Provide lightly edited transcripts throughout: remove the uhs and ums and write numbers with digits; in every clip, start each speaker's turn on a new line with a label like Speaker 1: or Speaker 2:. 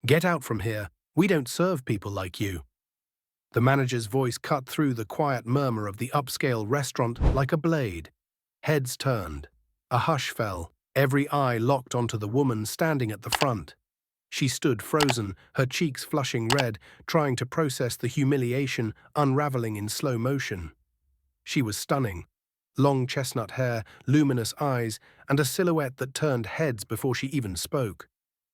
Speaker 1: Get out from here. We don't serve people like you. The manager's voice cut through the quiet murmur of the upscale restaurant like a blade. Heads turned. A hush fell, every eye locked onto the woman standing at the front. She stood frozen, her cheeks flushing red, trying to process the humiliation unraveling in slow motion. She was stunning. Long chestnut hair, luminous eyes, and a silhouette that turned heads before she even spoke.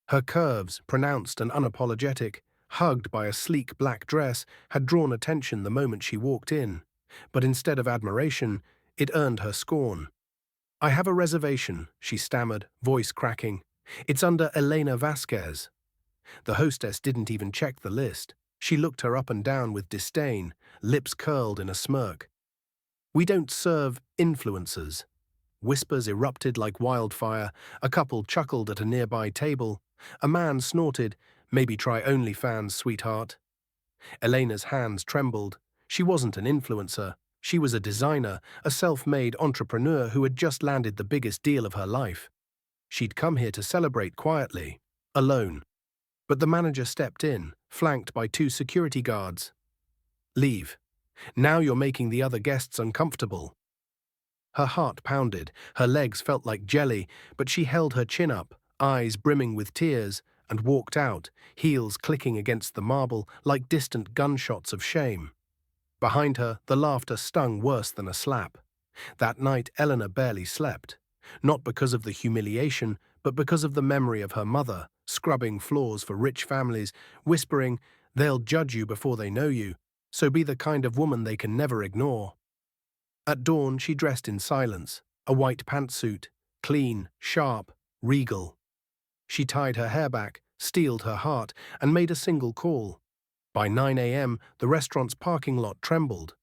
Speaker 1: Her curves, pronounced and unapologetic, hugged by a sleek black dress, had drawn attention the moment she walked in. But instead of admiration, it earned her scorn. "I have a reservation," she stammered, voice cracking. "It's under Elena Vasquez." The hostess didn't even check the list. She looked her up and down with disdain, lips curled in a smirk. "We don't serve influencers." Whispers erupted like wildfire. A couple chuckled at a nearby table. A man snorted, "Maybe try OnlyFans, sweetheart." Elena's hands trembled. She wasn't an influencer. She was a designer, a self-made entrepreneur who had just landed the biggest deal of her life. She'd come here to celebrate quietly, alone. But the manager stepped in, flanked by two security guards. "Leave. Now you're making the other guests uncomfortable." Her heart pounded, her legs felt like jelly, but she held her chin up, eyes brimming with tears, and walked out, heels clicking against the marble like distant gunshots of shame. Behind her, the laughter stung worse than a slap. That night, Eleanor barely slept. Not because of the humiliation, but because of the memory of her mother, scrubbing floors for rich families, whispering, "They'll judge you before they know you, so be the kind of woman they can never ignore." At dawn, she dressed in silence, a white pantsuit, clean, sharp, regal. She tied her hair back, steeled her heart, and made a single call. By 9 a.m., the restaurant's parking lot trembled.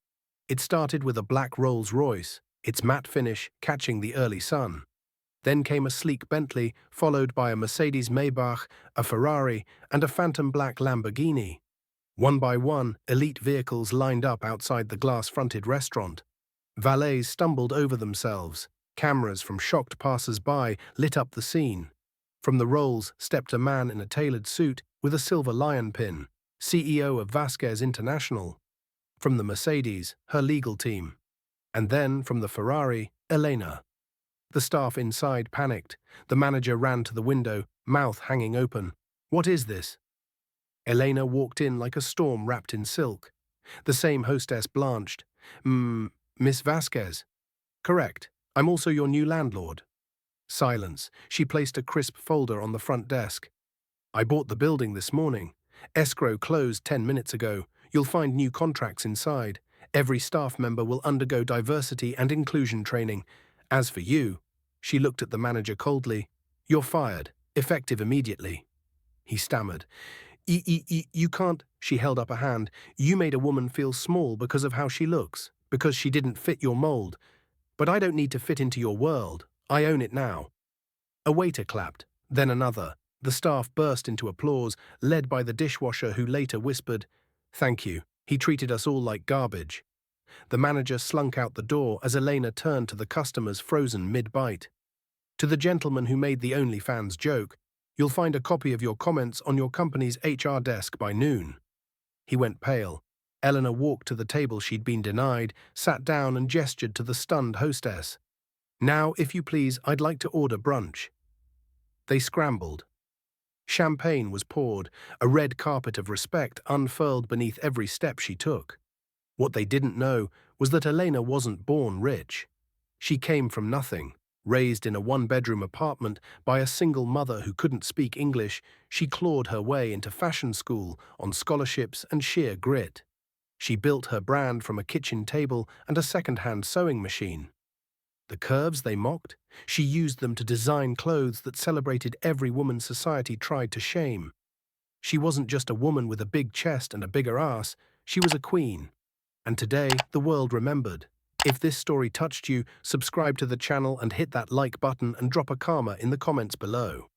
Speaker 1: It started with a black Rolls-Royce, its matte finish catching the early sun. Then came a sleek Bentley, followed by a Mercedes Maybach, a Ferrari, and a phantom black Lamborghini. One by one, elite vehicles lined up outside the glass-fronted restaurant. Valets stumbled over themselves. Cameras from shocked passers-by lit up the scene. From the Rolls stepped a man in a tailored suit with a silver lion pin, CEO of Vasquez International. From the Mercedes, her legal team. And then, from the Ferrari, Elena. The staff inside panicked. The manager ran to the window, mouth hanging open. "What is this?" Elena walked in like a storm wrapped in silk. The same hostess blanched. Miss Vasquez?" "Correct. I'm also your new landlord." Silence. She placed a crisp folder on the front desk. "I bought the building this morning. Escrow closed 10 minutes ago. You'll find new contracts inside. Every staff member will undergo diversity and inclusion training. As for you," she looked at the manager coldly, "you're fired, effective immediately." He stammered. You can't," she held up a hand. "You made a woman feel small because of how she looks, because she didn't fit your mold. But I don't need to fit into your world. I own it now." A waiter clapped, then another. The staff burst into applause, led by the dishwasher who later whispered, "Thank you. He treated us all like garbage." The manager slunk out the door as Elena turned to the customers frozen mid-bite. "To the gentleman who made the OnlyFans joke, you'll find a copy of your comments on your company's HR desk by noon." He went pale. Eleanor walked to the table she'd been denied, sat down and gestured to the stunned hostess. "Now, if you please, I'd like to order brunch." They scrambled. Champagne was poured, a red carpet of respect unfurled beneath every step she took. What they didn't know was that Elena wasn't born rich. She came from nothing. Raised in a one-bedroom apartment by a single mother who couldn't speak English, she clawed her way into fashion school on scholarships and sheer grit. She built her brand from a kitchen table and a second-hand sewing machine. The curves they mocked, she used them to design clothes that celebrated every woman society tried to shame. She wasn't just a woman with a big chest and a bigger ass, she was a queen. And today, the world remembered. If this story touched you, subscribe to the channel and hit that like button and drop a karma in the comments below.